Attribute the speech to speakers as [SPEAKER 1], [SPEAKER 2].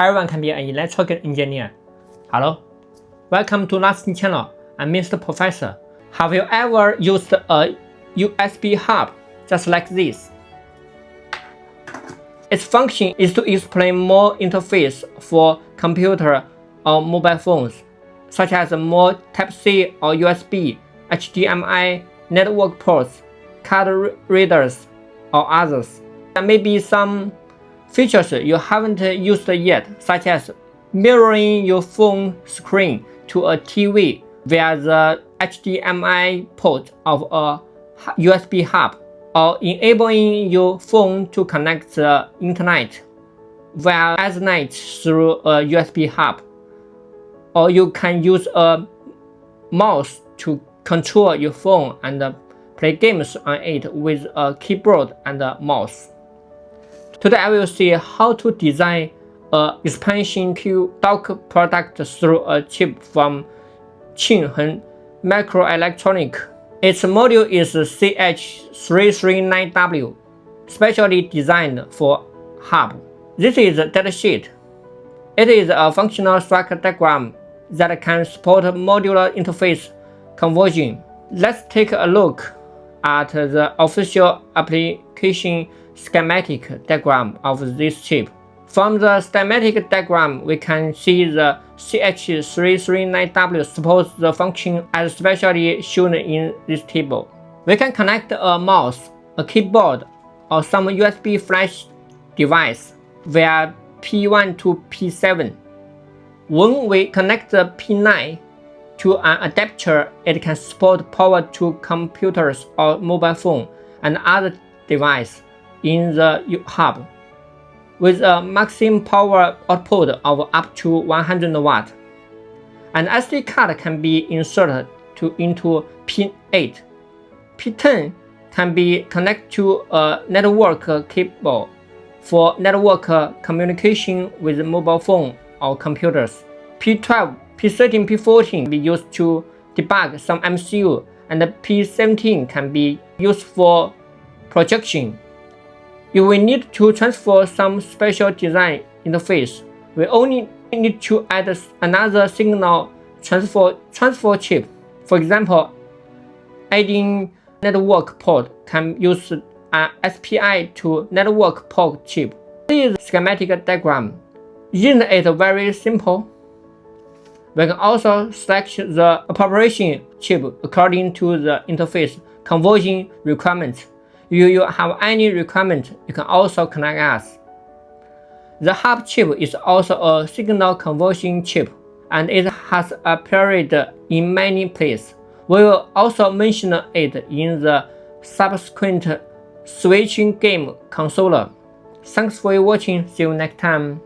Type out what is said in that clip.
[SPEAKER 1] Everyone can be an electrical engineer. Hello, welcome to Last channel. I'm Mr. Professor. Have you ever used a USB hub just like this? Its function is to explain more interface for computer or mobile phones, such as more Type-C or USB, HDMI, network ports, card readers, or others. There may be some features you haven't used yet, such as mirroring your phone screen to a TV via the HDMI port of a USB hub, or enabling your phone to connect the internet via Ethernet through a USB hub. Or you can use a mouse to control your phone and play games on it with a keyboard and a mouse. Today I will see how to design an expansion to dock product through a chip from Qingheng Microelectronic. Its module is CH339W, specially designed for hub. This is a datasheet. It is a functional structure diagram that can support modular interface conversion. Let's take a look at the official application schematic diagram of this chip. From the schematic diagram, we can see the CH339W supports the function as specially shown in this table. We can connect a mouse, a keyboard, or some USB flash device via P1 to P7. When we connect the P9 to an adapter, it can support power to computers or mobile phone and other devices in the hub, with a maximum power output of up to 100 watt. An SD card can be inserted into P8. P10 can be connected to a network cable for network communication with mobile phone or computers. P12, P13, P14 can be used to debug some MCU, and P17 can be used for projection. If we need to transfer some special design interface, we only need to add another signal transfer chip. For example, adding network port can use an SPI to network port chip. This is a schematic diagram. Isn't it very simple? We can also select the appropriate chip according to the interface conversion requirements. If you have any requirement, you can also contact us. The hub chip is also a signal conversion chip, and it has appeared in many places. We will also mention it in the subsequent switching game controller. Thanks for watching. See you next time.